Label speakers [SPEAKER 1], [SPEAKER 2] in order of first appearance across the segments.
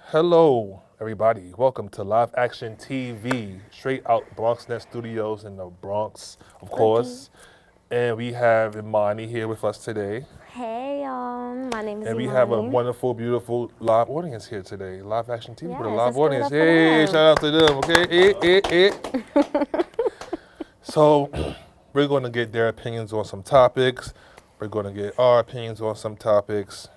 [SPEAKER 1] Hello, everybody. Welcome to LiveActionTV, straight out BronxNet Studios in the Bronx, of course. And we have Imani here with us today.
[SPEAKER 2] Hey y'all, my name is
[SPEAKER 1] And we
[SPEAKER 2] Imani.
[SPEAKER 1] have a wonderful, beautiful live audience here today. LiveActionTV with a
[SPEAKER 2] Yes,
[SPEAKER 1] live
[SPEAKER 2] let's give it
[SPEAKER 1] audience.
[SPEAKER 2] up for
[SPEAKER 1] Hey,
[SPEAKER 2] them.
[SPEAKER 1] shout out to them, okay? So, we're going to get their opinions on some topics. We're going to get our opinions on some topics,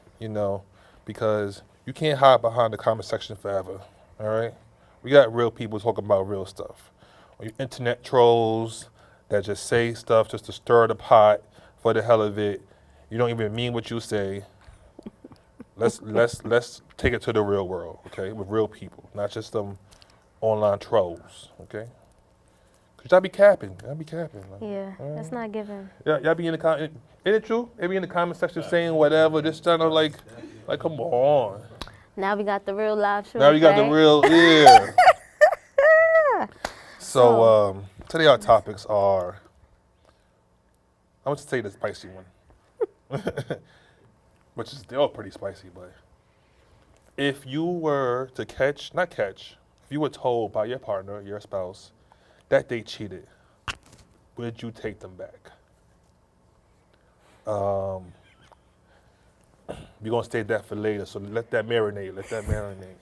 [SPEAKER 1] because you can't hide behind the comment section forever, all right? We got real people talking about real stuff. Or you internet trolls that just say stuff just to stir the pot for the hell of it. You don't even mean what you say. Let's take it to the real world, okay? With real people, not just some online trolls, okay? Cause y'all be capping. Like,
[SPEAKER 2] Yeah, that's not given.
[SPEAKER 1] y'all be in the comment. Isn't it true? They be in the comment section saying whatever, just trying to like, come on.
[SPEAKER 2] Now we got the real live show.
[SPEAKER 1] Now we got the real, yeah. So today our topics are. I'm gonna say the spicy one, which is they're all pretty spicy, but if you were to if you were told by your partner, your spouse, that they cheated, would you take them back? We're gonna save that for later, so let that marinate.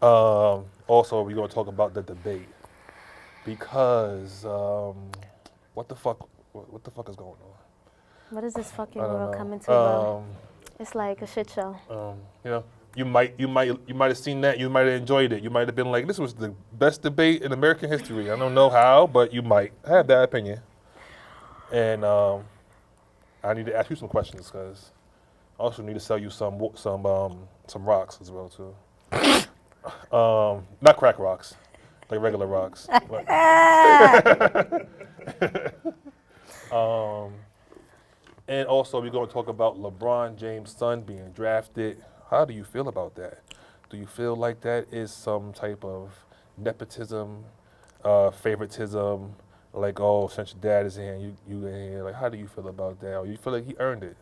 [SPEAKER 1] Also, we're gonna talk about the debate because what the fuck is going on?
[SPEAKER 2] What is this fucking
[SPEAKER 1] I don't
[SPEAKER 2] world
[SPEAKER 1] know.
[SPEAKER 2] coming to, bro? It's like a shit show.
[SPEAKER 1] You might have seen that. You might have enjoyed it. You might have been like, this was the best debate in American history. I don't know how, but you might have that opinion. And I need to ask you some questions because I also need to sell you some rocks as well too. Not crack rocks, like regular rocks. And also we're going to talk about LeBron James' son being drafted. How do you feel about that? Do you feel like that is some type of nepotism, favoritism? Like, oh, since your dad is here, you in here. Like, how do you feel about that? Or you feel like he earned it?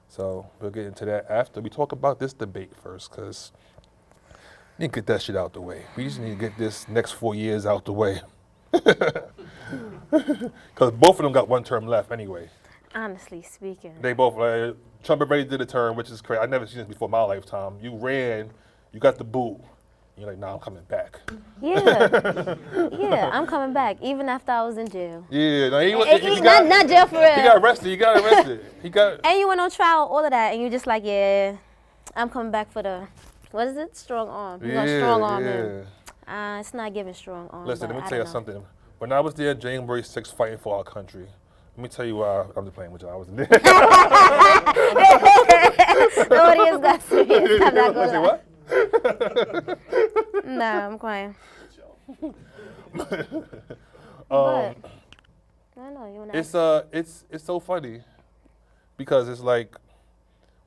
[SPEAKER 1] So we'll get into that after we talk about this debate first, because we need to get that shit out the way. We just need to get this next 4 years out the way. Because both of them got one term left anyway.
[SPEAKER 2] Honestly speaking.
[SPEAKER 1] They both, Trump already did a term, which is crazy. I've never seen this before in my lifetime. You ran, you got the boot. You're like, nah, I'm coming back.
[SPEAKER 2] Yeah, I'm coming back, even after I was in jail.
[SPEAKER 1] Yeah,
[SPEAKER 2] Not jail for real.
[SPEAKER 1] He got arrested.
[SPEAKER 2] And you went on trial, all of that, and you just like, yeah, I'm coming back for the, what is it? Strong arm. You're gonna strong arm him. It's not giving strong arm.
[SPEAKER 1] Listen, let me tell you something. When I was there January 6th fighting for our country, let me tell you why I'm just playing with y'all. I wasn't there.
[SPEAKER 2] The audience got serious. I'm not gonna lie.
[SPEAKER 1] What?
[SPEAKER 2] Nah, I'm quiet. But I know you wanna.
[SPEAKER 1] It's so funny because it's like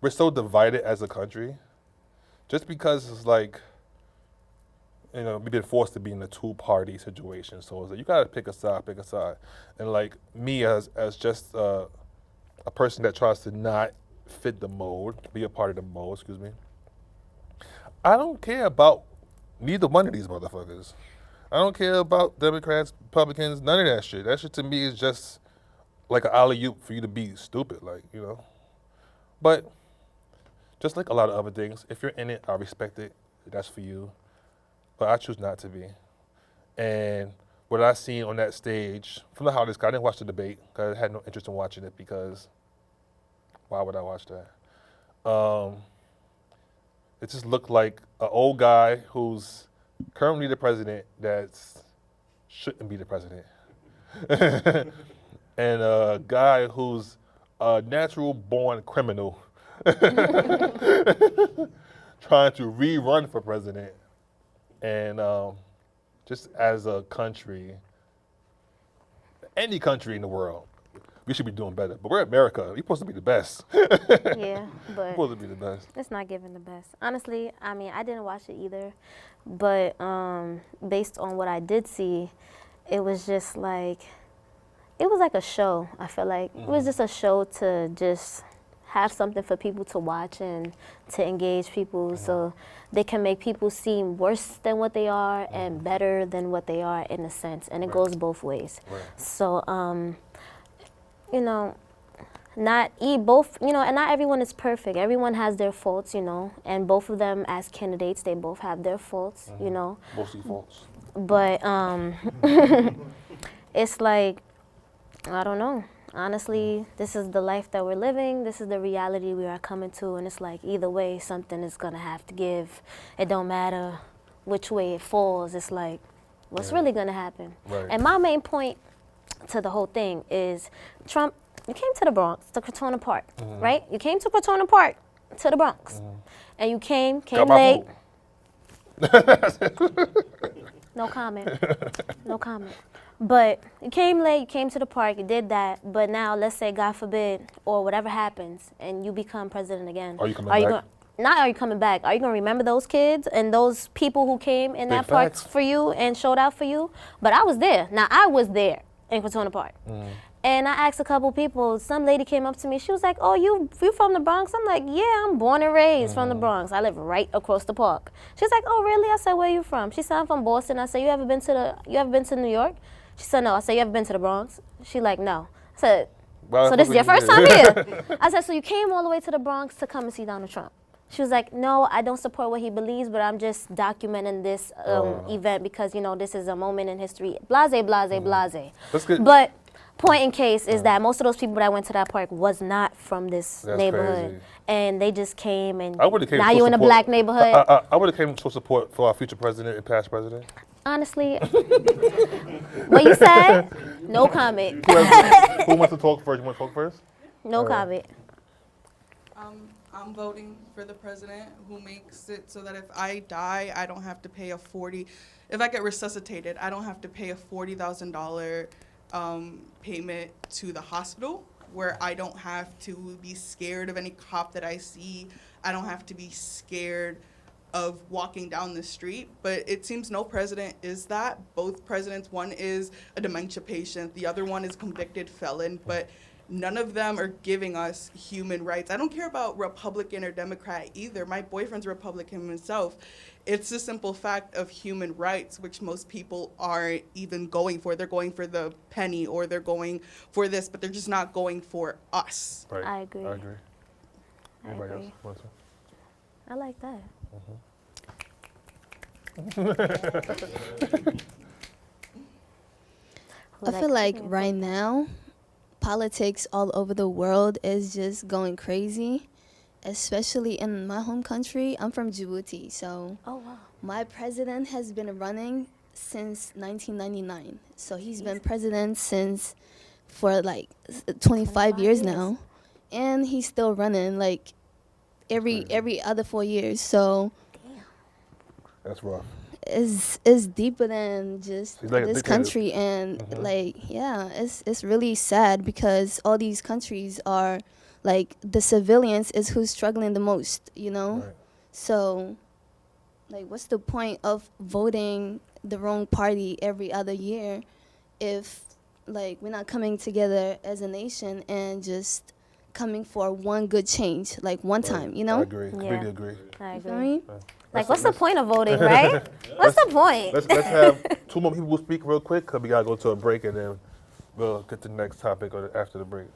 [SPEAKER 1] we're so divided as a country. Just because it's like, we've been forced to be in a two-party situation. So it's like you gotta pick a side. And like me as just a person that tries to not fit the mold, be a part of the mold, excuse me. I don't care about neither one of these motherfuckers. I don't care about Democrats, Republicans, none of that shit. That shit to me is just like an alley-oop for you to be stupid, But just like a lot of other things, if you're in it, I respect it. That's for you. But I choose not to be. And what I seen on that stage from the House, I didn't watch the debate because I had no interest in watching it because why would I watch that? It just looked like an old guy who's currently the president that shouldn't be the president. And a guy who's a natural-born criminal trying to rerun for president. And just as a country, any country in the world, we should be doing better. But we're America. We're supposed to be the best.
[SPEAKER 2] Yeah, but
[SPEAKER 1] We're supposed to be the best.
[SPEAKER 2] it's not giving the best. Honestly, I mean, I didn't watch it either, but based on what I did see, it was like a show. I feel like it was just a show to just have something for people to watch and to engage people, so they can make people seem worse than what they are and better than what they are in a sense, and it goes both ways. So, you know, and not everyone is perfect. Everyone has their faults, and both of them as candidates, they both have their faults,
[SPEAKER 1] Mostly faults.
[SPEAKER 2] But it's like, I don't know. Honestly, this is the life that we're living. This is the reality we are coming to, and it's like either way, something is gonna have to give. It don't matter which way it falls. It's like, what's really gonna happen? And my main point to the whole thing is, Trump, you came to the Bronx, to Crotona Park, right? You came to Crotona Park, to the Bronx, and you came late. No comment. No comment. But you came late, you came to the park, you did that, but now let's say, God forbid, or whatever happens, and you become president again.
[SPEAKER 1] Are you coming back?
[SPEAKER 2] Not are you coming back. Are you going to remember those kids and those people who came in that park for you and showed out for you? But I was there. Now, I was there in Crotona Park. And I asked a couple people, some lady came up to me, she was like, oh, you from the Bronx? I'm like, yeah, I'm born and raised from the Bronx. I live right across the park. She's like, oh, really? I said, where are you from? She said, I'm from Boston. I said, you ever been to New York? She said, no. I said, you ever been to the Bronx? She like, no. I said, so this is your first time here? I said, so you came all the way to the Bronx to come and see Donald Trump? She was like, no, I don't support what he believes, but I'm just documenting this event because, this is a moment in history. Blase, blase, blase.
[SPEAKER 1] That's good.
[SPEAKER 2] But point in case is that most of those people that went to that park was not from this neighborhood.
[SPEAKER 1] Crazy.
[SPEAKER 2] And they just came, and
[SPEAKER 1] came
[SPEAKER 2] now you're in a black neighborhood.
[SPEAKER 1] I would have came to support for our future president and past president.
[SPEAKER 2] Honestly, what you said? No comment.
[SPEAKER 1] Who wants to talk first? You want to talk first?
[SPEAKER 2] No comment.
[SPEAKER 3] I'm voting for the president who makes it so that if I die, I don't have to pay if I get resuscitated, I don't have to pay a $40,000 payment to the hospital, where I don't have to be scared of any cop that I see. I don't have to be scared of walking down the street. But it seems no president is that. Both presidents, one is a dementia patient, the other one is a convicted felon, but none of them are giving us human rights. I don't care about Republican or Democrat either. My boyfriend's Republican himself. It's the simple fact of human rights, which most people aren't even going for. They're going for the penny, or they're going for this, but they're just not going for us.
[SPEAKER 1] Right.
[SPEAKER 2] I agree.
[SPEAKER 1] I agree.
[SPEAKER 2] I
[SPEAKER 1] Anybody
[SPEAKER 2] agree.
[SPEAKER 1] else want to?
[SPEAKER 2] I like that.
[SPEAKER 4] I feel like right now, politics all over the world is just going crazy, especially in my home country. I'm from Djibouti, so my president has been running since 1999. So he's been president for like 25 years now, and he's still running like every other 4 years. So
[SPEAKER 1] that's rough.
[SPEAKER 4] Is deeper than just
[SPEAKER 1] like
[SPEAKER 4] this country, and it's really sad because all these countries are like, the civilians is who's struggling the most,
[SPEAKER 1] Right.
[SPEAKER 4] So like, what's the point of voting the wrong party every other year if like we're not coming together as a nation and just coming for one good change, like one time,
[SPEAKER 1] I agree.
[SPEAKER 2] Yeah.
[SPEAKER 1] Completely agree.
[SPEAKER 2] I
[SPEAKER 4] You
[SPEAKER 2] agree.
[SPEAKER 4] know what I mean?
[SPEAKER 2] Like, what's the point of voting, right? What's the point?
[SPEAKER 1] Let's have two more people speak real quick, because we got to go to a break, and then we'll get to the next topic after the break.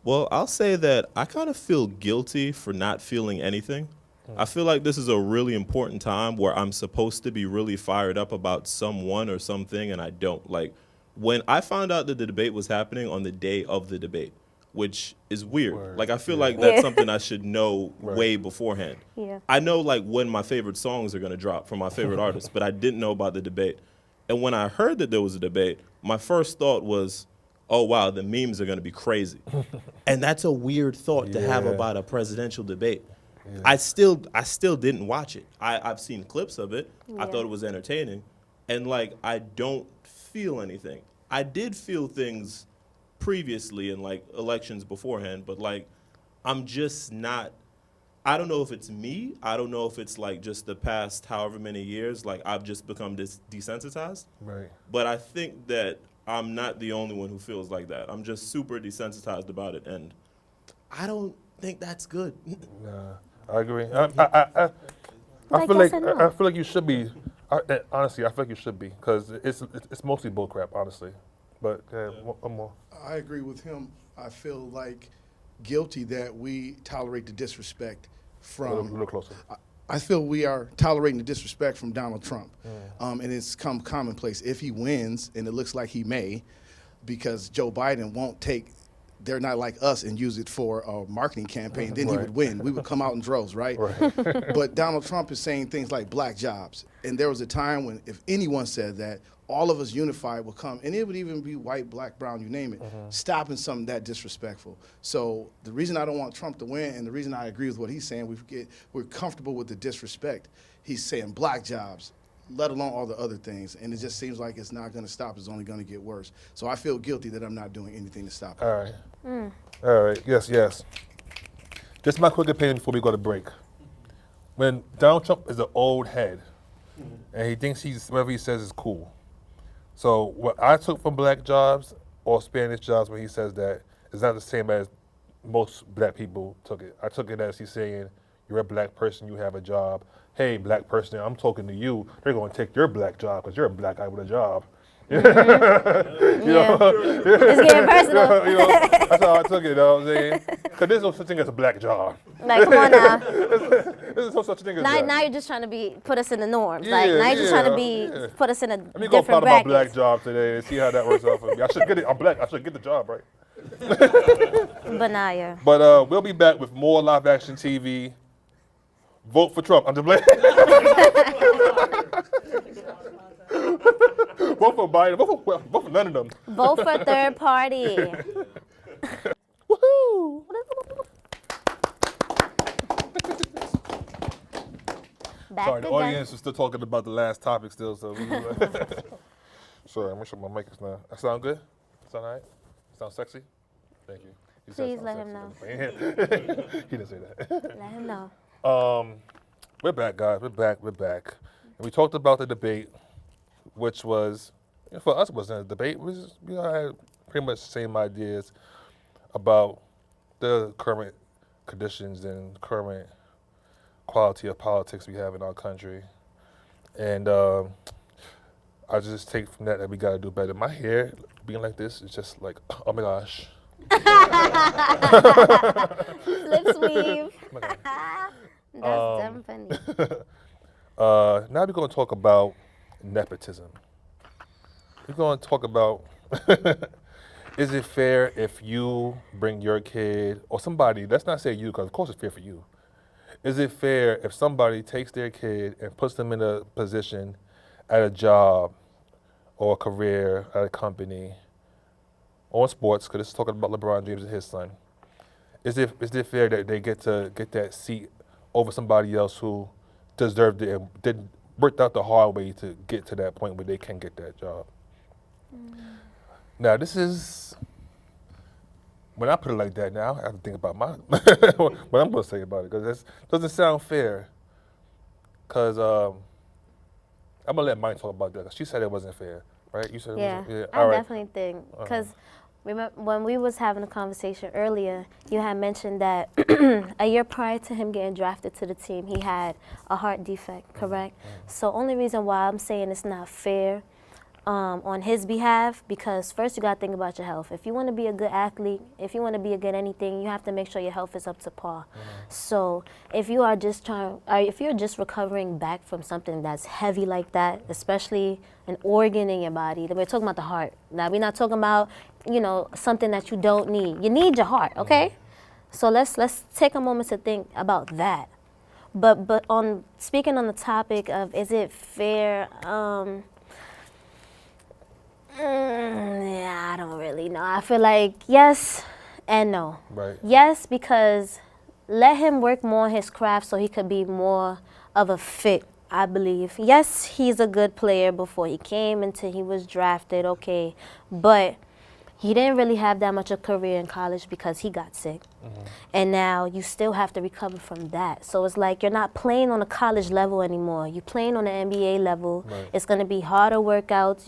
[SPEAKER 5] Well, I'll say that I kind of feel guilty for not feeling anything. I feel like this is a really important time where I'm supposed to be really fired up about someone or something, and I don't. Like, when I found out that the debate was happening on the day of the debate, which is weird.
[SPEAKER 1] Word.
[SPEAKER 5] Like, I feel like that's something I should know
[SPEAKER 1] Right.
[SPEAKER 5] way beforehand.
[SPEAKER 2] Yeah.
[SPEAKER 5] I know, like, when my favorite songs are going to drop from my favorite artists, but I didn't know about the debate. And when I heard that there was a debate, my first thought was, oh, wow, the memes are going to be crazy. And that's a weird thought to have about a presidential debate. Yeah. I still didn't watch it. I've seen clips of it. I thought it was entertaining. And, like, I don't feel anything. I did feel things previously in, like, elections beforehand, but, like, I'm just not, I don't know if it's me. I don't know if it's, like, just the past however many years. Like, I've just become desensitized.
[SPEAKER 1] Right.
[SPEAKER 5] But I think that I'm not the only one who feels like that. I'm just super desensitized about it. And I don't think that's good.
[SPEAKER 1] Nah, I agree. I feel like you should be. Honestly, I feel like you should be because it's mostly bullcrap, honestly. But one more.
[SPEAKER 6] I agree with him. I feel like guilty that we tolerate the disrespect from.
[SPEAKER 1] A little closer.
[SPEAKER 6] I feel we are tolerating the disrespect from Donald Trump, and it's come commonplace. If he wins, and it looks like he may, because Joe Biden won't take. They're not like us and use it for a marketing campaign. Then he would win. We would come out in droves, right? But Donald Trump is saying things like black jobs, and there was a time when if anyone said that, all of us unified would come, and it would even be white, black, brown, you name it, stopping something that disrespectful. So the reason I don't want Trump to win, and the reason I agree with what he's saying, we're comfortable with the disrespect. He's saying black jobs, let alone all the other things, and it just seems like it's not going to stop. It's only going to get worse. So I feel guilty that I'm not doing anything to stop it.
[SPEAKER 1] All right. All right. Yes. Just my quick opinion before we go to break. When Donald Trump is an old head, and he thinks whatever he says is cool. So what I took from black jobs or Spanish jobs when he says that is not the same as most black people took it. I took it as he's saying, you're a black person, you have a job. Hey, black person, I'm talking to you. They're going to take your black job because you're a black guy with a job.
[SPEAKER 2] It's getting personal.
[SPEAKER 1] That's how I took it, you know what I'm saying? Because there's no such thing as a black job.
[SPEAKER 2] Like, come on now.
[SPEAKER 1] There's no such thing as that.
[SPEAKER 2] Now you're just trying to put us in the norms.
[SPEAKER 1] Yeah,
[SPEAKER 2] now you're just trying to put us in a
[SPEAKER 1] Let me go
[SPEAKER 2] different
[SPEAKER 1] find my
[SPEAKER 2] bracket.
[SPEAKER 1] black job today and see how that works out for me. I should get it. I'm black. I should get the job, right?
[SPEAKER 2] Benaya.
[SPEAKER 1] But we'll be back with more Live Action TV. Vote for Trump. I'm just playing. Vote for Biden. Vote for none of them.
[SPEAKER 2] Vote for third party.
[SPEAKER 1] Woohoo! Sorry, the audience is still talking about the last topic still. So, sorry, make sure my mic is not. That sound good? Sound all right? Sound sexy? Thank you. He said
[SPEAKER 2] Please
[SPEAKER 1] sound
[SPEAKER 2] let him
[SPEAKER 1] sexy.
[SPEAKER 2] know.
[SPEAKER 1] He didn't say that.
[SPEAKER 2] Let him know.
[SPEAKER 1] We're back, guys. We're back. And we talked about the debate, which was, for us, it wasn't a debate. We had pretty much the same ideas about the current conditions and current quality of politics we have in our country. And I just take from that we got to do better. My hair being like this is just like, oh my gosh.
[SPEAKER 2] Flip sleeve.
[SPEAKER 1] Oh my God.
[SPEAKER 2] That's damn funny.
[SPEAKER 1] Now we're going to talk about nepotism. We're going to talk about, is it fair if you bring your kid, or somebody, let's not say you, because of course it's fair for you. Is it fair if somebody takes their kid and puts them in a position at a job or a career at a company or in sports, because it's talking about LeBron James and his son. Is it fair that they get to get that seat over somebody else who deserved it and worked out the hard way to get to that point where they can get that job? Now, this is, when I put it like that now, I have to think about what I'm going to say about it, because it doesn't sound fair. Because I'm going to let Mike talk about that, because she said it wasn't fair, right? You said it wasn't fair?
[SPEAKER 2] I definitely think, because remember when we was having a conversation earlier, you had mentioned that a year prior to him getting drafted to the team, he had a heart defect, correct? So only reason why I'm saying it's not fair on his behalf, because first you got to think about your health. If you want to be a good athlete, if you want to be a good anything, you have to make sure your health is up to par. So if you are just if you're just recovering back from something that's heavy like that, especially an organ in your body, then we're talking about the heart. Now we're not talking about, something that you don't need. You need your heart, okay? So let's take a moment to think about that. But on speaking on the topic of is it fair? Yeah, I don't really know. I feel like yes and no.
[SPEAKER 1] Right.
[SPEAKER 2] Yes, because let him work more on his craft so he could be more of a fit, I believe. Yes, he's a good player before he came until he was drafted, okay. But he didn't really have that much of a career in college because he got sick. And now you still have to recover from that. So it's like you're not playing on a college level anymore. You're playing on the NBA level. Right. It's going to be harder workouts.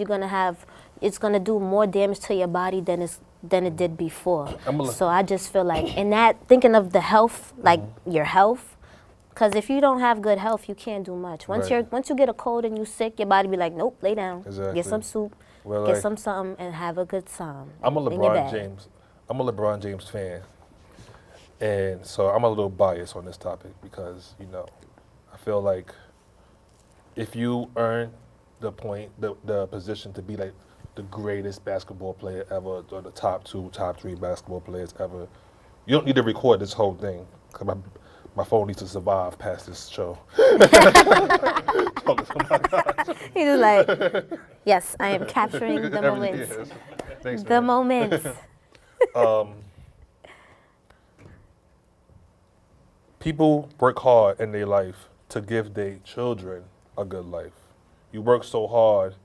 [SPEAKER 2] It's going to do more damage to your body than it's than it did before.
[SPEAKER 1] I'm a-
[SPEAKER 2] So I just feel like, in that, thinking of the health, like your health, because if you don't have good health, you can't do much. Once
[SPEAKER 1] Right.
[SPEAKER 2] once you get a cold and you sick, your body be like, nope, lay down,
[SPEAKER 1] Exactly.
[SPEAKER 2] get some soup,
[SPEAKER 1] Well,
[SPEAKER 2] get
[SPEAKER 1] like,
[SPEAKER 2] some something, and have a good time.
[SPEAKER 1] I'm a
[SPEAKER 2] in your
[SPEAKER 1] LeBron
[SPEAKER 2] bag.
[SPEAKER 1] James. I'm a LeBron James fan, and so I'm a little biased on this topic because I feel like if you earn the position to be like the greatest basketball player ever, or the top 2, top 3 basketball players ever, you don't need to record this whole thing. 'Cause my phone needs to survive past this show.
[SPEAKER 2] He was like, yes, I am capturing the moments.
[SPEAKER 1] Yes. Thanks,
[SPEAKER 2] The
[SPEAKER 1] man.
[SPEAKER 2] moments.
[SPEAKER 1] People work hard in their life to give their children a good life. You work so hard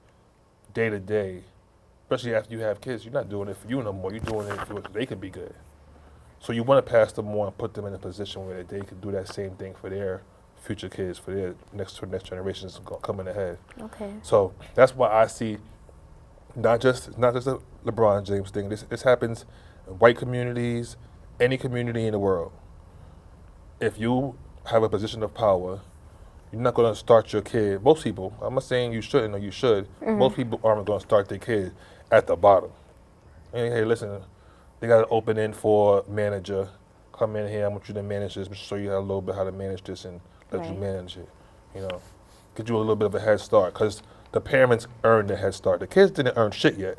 [SPEAKER 1] day to day, especially after you have kids. You're not doing it for you no more. You're doing it so they can be good. So you want to pass them on and put them in a position where they can do that same thing for their future kids, for their next generations coming ahead.
[SPEAKER 2] Okay.
[SPEAKER 1] So that's why I see not just a LeBron James thing. This happens in white communities, any community in the world. If you have a position of power, you're not going to start your kid. Most people, I'm not saying you shouldn't or you should. Most people aren't going to start their kid at the bottom. Hey, listen, they got an opening for manager. Come in here. I want you to manage this. Show you a little bit how to manage this and let you
[SPEAKER 2] Right.
[SPEAKER 1] manage it. Get you a little bit of a head start because the parents earned the head start. The kids didn't earn shit yet,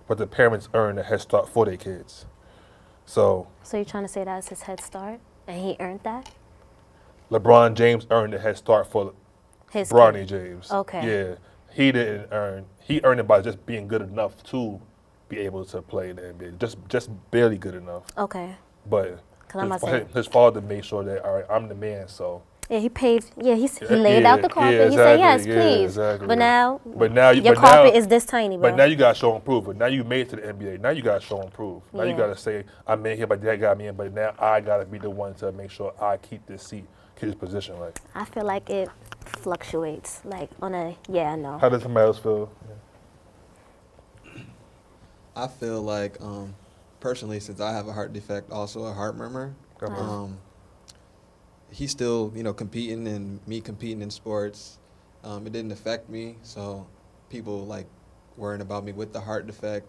[SPEAKER 1] but the parents earned the head start for their kids. So
[SPEAKER 2] So you're trying to say that's his head start, and he earned that?
[SPEAKER 1] LeBron James earned the head start for
[SPEAKER 2] His
[SPEAKER 1] Bronny
[SPEAKER 2] kid.
[SPEAKER 1] James.
[SPEAKER 2] Okay.
[SPEAKER 1] Yeah, he didn't earn. He earned it by just being good enough to be able to play in the NBA. Just barely good enough.
[SPEAKER 2] Okay.
[SPEAKER 1] But
[SPEAKER 2] 'Cause I'm about to say-
[SPEAKER 1] his father made sure that, all right, I'm the man. So
[SPEAKER 2] Yeah, he paid. Yeah, he laid out the carpet. He said, yes, please.
[SPEAKER 1] Exactly.
[SPEAKER 2] But now,
[SPEAKER 1] but
[SPEAKER 2] your carpet is this tiny, bro.
[SPEAKER 1] But now you gotta show and prove it. Now you made it to the NBA. Now you gotta show and prove. Now you
[SPEAKER 2] Yeah.
[SPEAKER 1] gotta say, I'm in here, but dad got me in. But now I gotta be the one to make sure I keep this seat, keep this position. Like,
[SPEAKER 2] I feel like it fluctuates. Like on a, yeah, I know.
[SPEAKER 1] how does somebody else feel?
[SPEAKER 7] I feel like, personally, since I have a heart defect, also a heart murmur, he's still, competing and me competing in sports. It didn't affect me, so people like worrying about me with the heart defect,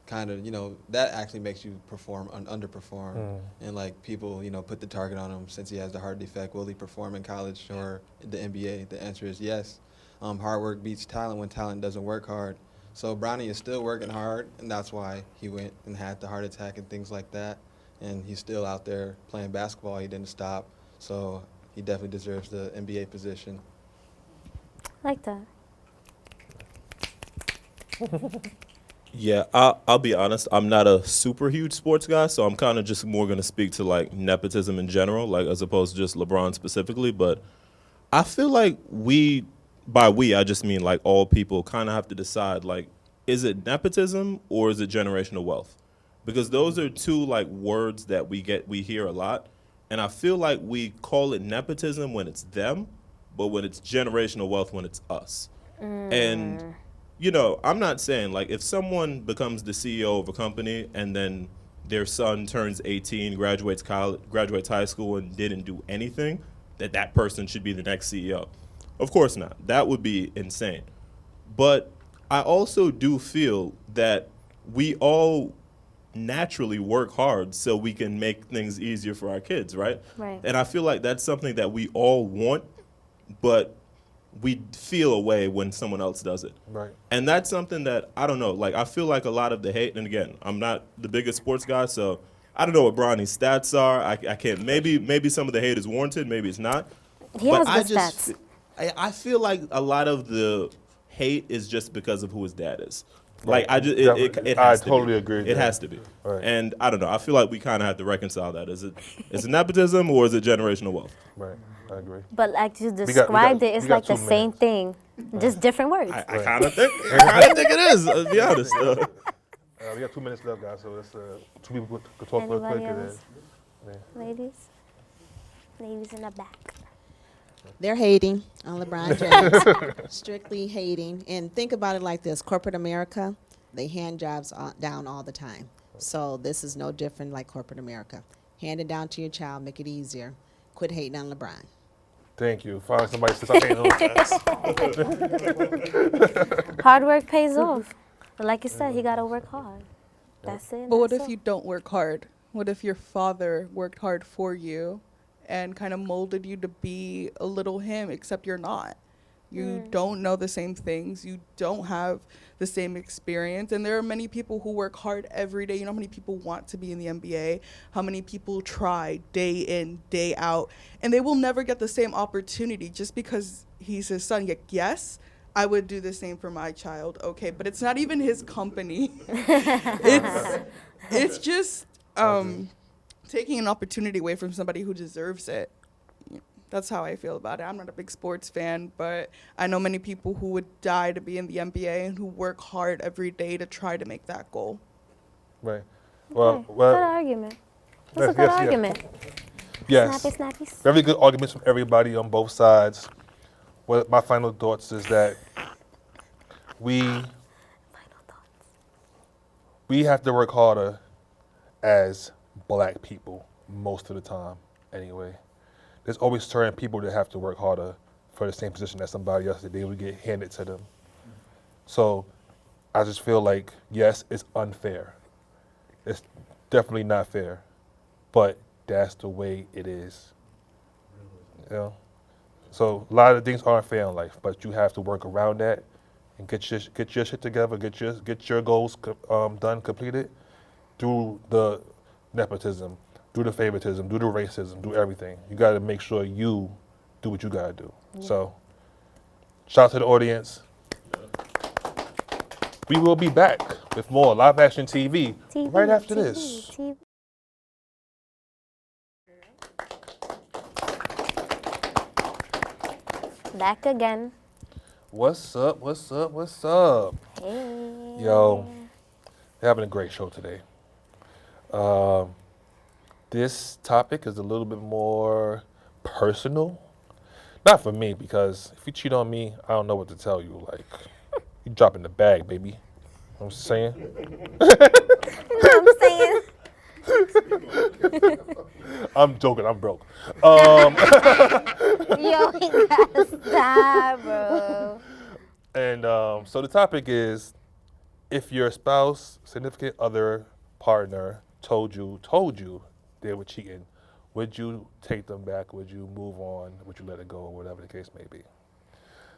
[SPEAKER 7] kind of, that actually makes you underperform. And like people, put the target on him since he has the heart defect. Will he perform in college or the NBA? The answer is yes. Hard work beats talent when talent doesn't work hard. So Bronny is still working hard, and that's why he went and had the heart attack and things like that. And he's still out there playing basketball. He didn't stop. So he definitely deserves the NBA position.
[SPEAKER 2] Like that.
[SPEAKER 5] Yeah, I'll be honest. I'm not a super huge sports guy, so I'm kind of just more going to speak to like nepotism in general, like as opposed to just LeBron specifically. But I feel like by we, I just mean like all people kind of have to decide, like, is it nepotism or is it generational wealth? Because those are two like words that we hear a lot. And I feel like we call it nepotism when it's them, but when it's generational wealth when it's us. And, I'm not saying like if someone becomes the CEO of a company and then their son turns 18, graduates high school and didn't do anything, that person should be the next CEO. Of course not. That would be insane. But I also do feel that we all naturally work hard so we can make things easier for our kids, right?
[SPEAKER 2] Right.
[SPEAKER 5] And I feel like that's something that we all want, but we feel a way when someone else does it.
[SPEAKER 1] Right.
[SPEAKER 5] And that's something that, I don't know, like I feel like a lot of the hate, and again, I'm not the biggest sports guy, so I don't know what Bronny's stats are. I can't, maybe some of the hate is warranted, maybe it's not.
[SPEAKER 2] He
[SPEAKER 5] But
[SPEAKER 2] has good stats.
[SPEAKER 5] I feel like a lot of the hate is just because of who his dad is.
[SPEAKER 1] Right.
[SPEAKER 5] Like it has to
[SPEAKER 1] totally
[SPEAKER 5] be.
[SPEAKER 1] agree with
[SPEAKER 5] It
[SPEAKER 1] that.
[SPEAKER 5] has to be.
[SPEAKER 1] Right.
[SPEAKER 5] And I don't know. I feel like we kind of have to reconcile that. Is it nepotism or is it generational wealth?
[SPEAKER 1] Right. I agree.
[SPEAKER 2] But like you
[SPEAKER 1] we got-
[SPEAKER 2] described it, it's
[SPEAKER 1] we got
[SPEAKER 2] like the
[SPEAKER 1] 2
[SPEAKER 2] same
[SPEAKER 1] minutes.
[SPEAKER 2] thing, just different words.
[SPEAKER 5] I kind of think it is. To be honest.
[SPEAKER 1] We got 2 minutes left, guys. So let's 2 people could talk real
[SPEAKER 2] Anybody
[SPEAKER 1] quick. And
[SPEAKER 2] else? Ladies in the back.
[SPEAKER 8] They're hating on LeBron James, strictly hating. And think about it like this: corporate America, they hand jobs down all the time. So this is no different like corporate America. Hand it down to your child, make it easier. Quit hating on LeBron.
[SPEAKER 1] Thank you. Finally, somebody says I'm hating on that.
[SPEAKER 2] Hard work pays off. Like you said, he got to work hard. That's it.
[SPEAKER 3] But what
[SPEAKER 2] that's
[SPEAKER 3] if
[SPEAKER 2] all.
[SPEAKER 3] you don't work hard? What if your father worked hard for you and kind of molded you to be a little him, except you're not? You don't know the same things. You don't have the same experience. And there are many people who work hard every day. You know how many people want to be in the NBA? How many people try day in, day out? And they will never get the same opportunity just because he's his son. Yes, I would do the same for my child. Okay, but it's not even his company. It's just taking an opportunity away from somebody who deserves it. That's how I feel about it. I'm not a big sports fan, but I know many people who would die to be in the NBA and who work hard every day to try to make that goal.
[SPEAKER 1] Right. Well,
[SPEAKER 2] Good argument. That's a good argument.
[SPEAKER 1] Yes.
[SPEAKER 2] Snappy, snappies.
[SPEAKER 1] Very good arguments from everybody on both sides. Well, my final thoughts is that we have to work harder as black people most of the time anyway. There's always certain people that have to work harder for the same position as somebody else that they would get handed to them. So I just feel like, yes, it's unfair. It's definitely not fair, but that's the way it is. You know? So a lot of things aren't fair in life, but you have to work around that and get your shit together, get your goals done, completed through the nepotism, through the favoritism, through the racism, through everything. You got to make sure you do what you got to do. So shout out to the audience. We will be back with more Live Action TV right after this.
[SPEAKER 2] Back again.
[SPEAKER 1] What's up? What's up? What's up?
[SPEAKER 2] Hey.
[SPEAKER 1] Yo, we're having a great show today. This topic is a little bit more personal. Not for me, because if you cheat on me, I don't know what to tell you. Like, you dropping the bag, baby. You know what I'm saying?
[SPEAKER 2] You know what I'm saying?
[SPEAKER 1] I'm joking, I'm broke.
[SPEAKER 2] Yo, he gotta stop, bro.
[SPEAKER 1] And so the topic is, if your spouse, significant other, partner told you they were cheating, would you take them back? Would you move on? Would you let it go, or whatever the case may be?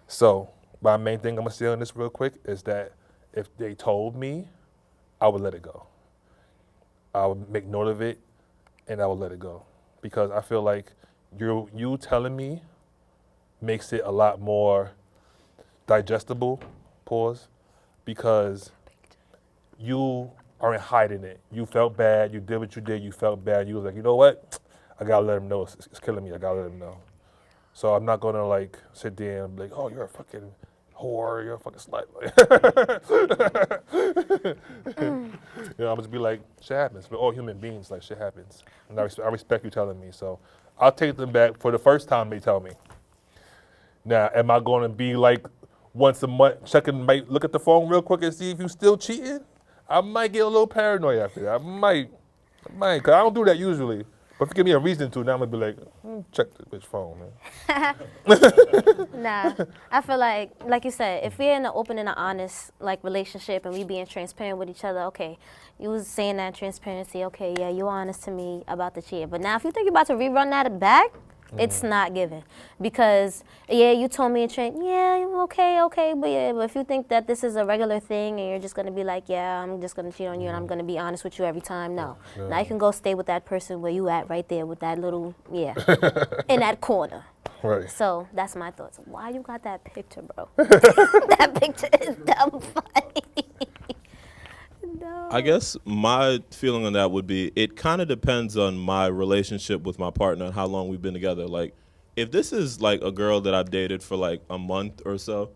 [SPEAKER 1] So my main thing I'm gonna say on this real quick is that if they told me, I would let it go. I would make note of it, and I would let it go, because I feel like you telling me makes it a lot more digestible. Pause, because you aren't hiding it. You felt bad. You did what you did. You felt bad. You was like, you know what? I gotta let him know. It's killing me. I gotta let him know. So I'm not gonna like sit there and be like, oh, you're a fucking whore. You're a fucking slut. You know, I'm just be like, shit happens. We're all human beings. Like, shit happens. And I respect you telling me. So I'll take them back for the first time they tell me. Now, am I gonna be like once a month checking, might look at the phone real quick and see if you still cheating? I might get a little paranoid after that. I might, cause I don't do that usually. But if you give me a reason to, now I'm gonna be like, check the bitch phone, man.
[SPEAKER 2] Nah, I feel like you said, if we're in an open and an honest like relationship and we being transparent with each other, okay, you was saying that transparency, okay, yeah, you're honest to me about the cheating. But now if you think you're about to rerun that back, it's not given. Because, yeah, you told me a train, yeah, okay, but if you think that this is a regular thing and you're just going to be like, yeah, I'm just going to cheat on you and I'm going to be honest with you every time, no.
[SPEAKER 1] Yeah.
[SPEAKER 2] Now you can go stay with that person where you at right there with that little, yeah, in that corner.
[SPEAKER 1] Right.
[SPEAKER 2] So that's my thoughts. Why you got that picture, bro? That picture is dumb funny. No.
[SPEAKER 5] I guess my feeling on that would be it kind of depends on my relationship with my partner and how long we've been together. Like, if this is like a girl that I've dated for like a month or so,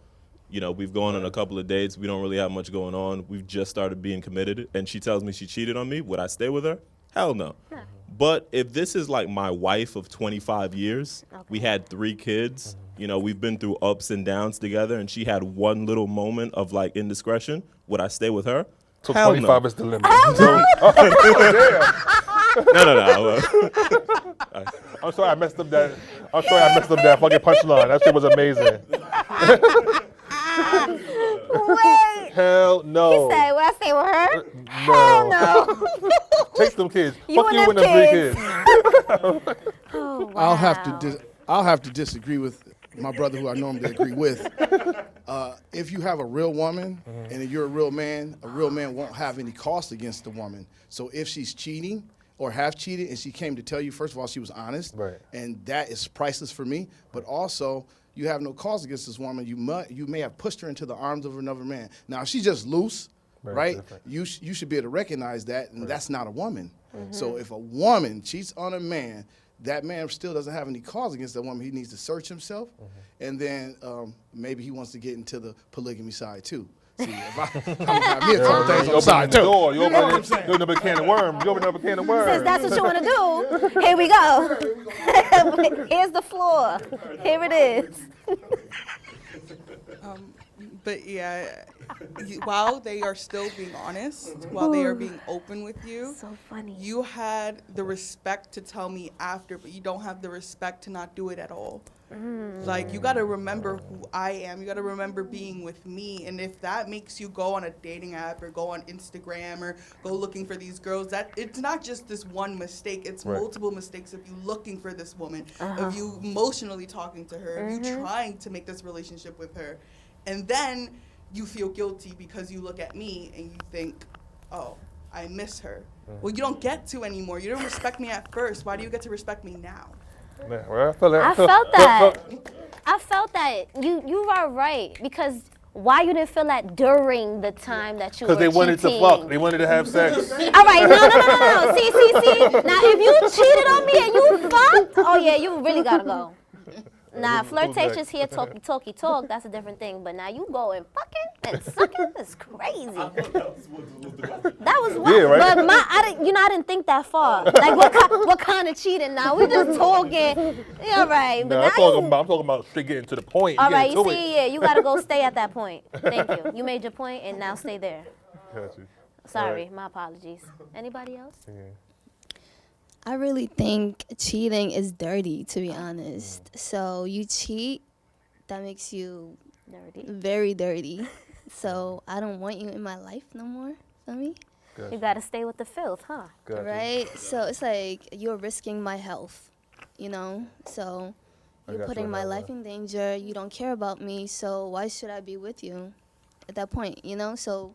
[SPEAKER 5] you know, we've gone on a couple of dates, we don't really have much going on, we've just started being committed, and she tells me she cheated on me, would I stay with her? Hell no. But if this is like my wife of 25 years, we had 3 kids, you know, we've been through ups and downs together, and she had one little moment of like indiscretion, would I stay with her?
[SPEAKER 1] So
[SPEAKER 5] Hell
[SPEAKER 1] 25
[SPEAKER 5] no.
[SPEAKER 1] is the limit. So,
[SPEAKER 5] No.
[SPEAKER 1] I'm sorry I messed up that. I'm sorry I messed up that fucking punchline. That shit was amazing.
[SPEAKER 2] Wait.
[SPEAKER 1] Hell no.
[SPEAKER 2] He said, "What I stay with her?
[SPEAKER 1] No.
[SPEAKER 2] Hell no."
[SPEAKER 1] Take them kids.
[SPEAKER 2] You
[SPEAKER 1] Fuck
[SPEAKER 2] and
[SPEAKER 1] you and
[SPEAKER 2] them
[SPEAKER 1] them 3 kids.
[SPEAKER 2] Oh, wow.
[SPEAKER 6] I'll have to disagree with my brother, who I normally agree with. If you have a real woman and you're a real man won't have any cost against the woman. So if she's cheating or have cheated and she came to tell you, first of all, she was honest,
[SPEAKER 1] Right.
[SPEAKER 6] and that is priceless for me. But also, you have no cause against this woman. You may have pushed her into the arms of another man. Now, if she's just loose, right? You should be able to recognize that, and that's not a woman. So if a woman cheats on a man, that man still doesn't have any cause against that woman. He needs to search himself, and then maybe he wants to get into the polygamy side too. See, if I'm gonna have me a couple things on the side too.
[SPEAKER 1] You open up a can of worms. You open up a can of worms.
[SPEAKER 2] Since that's what you want to do, here we go. Here's the floor. Here it is.
[SPEAKER 3] But yeah, while they are still being honest, while they are being open with you,
[SPEAKER 2] So funny.
[SPEAKER 3] you had the respect to tell me after, but you don't have the respect to not do it at all. Like, you got to remember who I am. You got to remember being with me. And if that makes you go on a dating app or go on Instagram or go looking for these girls, that it's not just this one mistake. It's multiple mistakes of you looking for this woman, of you emotionally talking to her, of you trying to make this relationship with her. And then you feel guilty because you look at me and you think, oh, I miss her. Well, you don't get to anymore. You didn't respect me at first. Why do you get to respect me now?
[SPEAKER 1] Man, well, I felt that.
[SPEAKER 2] I felt that. I felt that. You are right, because why you didn't feel that during the time that you were
[SPEAKER 1] Because they wanted to
[SPEAKER 2] cheating?
[SPEAKER 1] fuck. They wanted to have sex.
[SPEAKER 2] All right, no. See. Now, if you cheated on me and you fucked, oh yeah, you really gotta go. Nah, flirtatious here, talk. That's a different thing. But now you go and fucking and sucking. That's crazy. That was wild.
[SPEAKER 1] Yeah, right?
[SPEAKER 2] But I didn't think that far. Like, what kind of cheating? Now we just talking. Yeah, right. But
[SPEAKER 1] No, I'm talking about straight getting to the point.
[SPEAKER 2] all right, you
[SPEAKER 1] getting to
[SPEAKER 2] see, yeah, you gotta go stay at that point. Thank you. You made your point, and now stay there.
[SPEAKER 1] Got you.
[SPEAKER 2] Sorry, my apologies. Anybody else?
[SPEAKER 4] I really think cheating is dirty, to be honest. So you cheat, that makes you
[SPEAKER 2] Dirty.
[SPEAKER 4] very dirty. So I don't want you in my life no more. Feel me?
[SPEAKER 2] You gotta stay with the filth, huh?
[SPEAKER 1] Got you.
[SPEAKER 4] Right? So it's like you're risking my health, you know? So
[SPEAKER 1] I
[SPEAKER 4] you're
[SPEAKER 1] got you
[SPEAKER 4] putting
[SPEAKER 1] on
[SPEAKER 4] my
[SPEAKER 1] that
[SPEAKER 4] life
[SPEAKER 1] one.
[SPEAKER 4] in danger. You don't care about me. So why should I be with you at that point, you know? So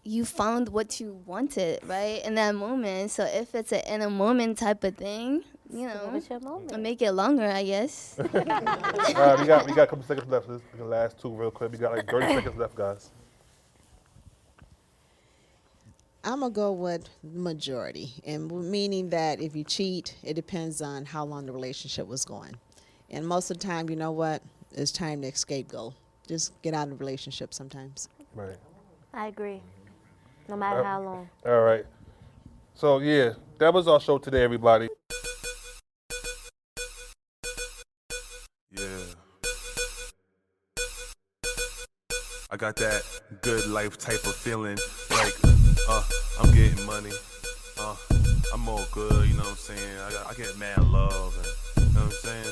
[SPEAKER 4] you found what you wanted, right? In that moment. So if it's an in a moment type of thing, you know,
[SPEAKER 2] What's your moment?
[SPEAKER 4] make it longer, I guess.
[SPEAKER 1] All right, we got a couple seconds left. This is the last two real quick. We got like 30 seconds left, guys.
[SPEAKER 8] I'm going to go with majority, and meaning that if you cheat, it depends on how long the relationship was going. And most of the time, you know what? It's time to scapegoat. Just get out of the relationship sometimes.
[SPEAKER 1] Right.
[SPEAKER 2] I agree. No matter how long.
[SPEAKER 1] All right. So, yeah, that was our show today, everybody.
[SPEAKER 9] Yeah. I got that good life type of feeling, like, I'm getting money, I'm all good, you know what I'm saying? I get mad love, and, you know what I'm saying?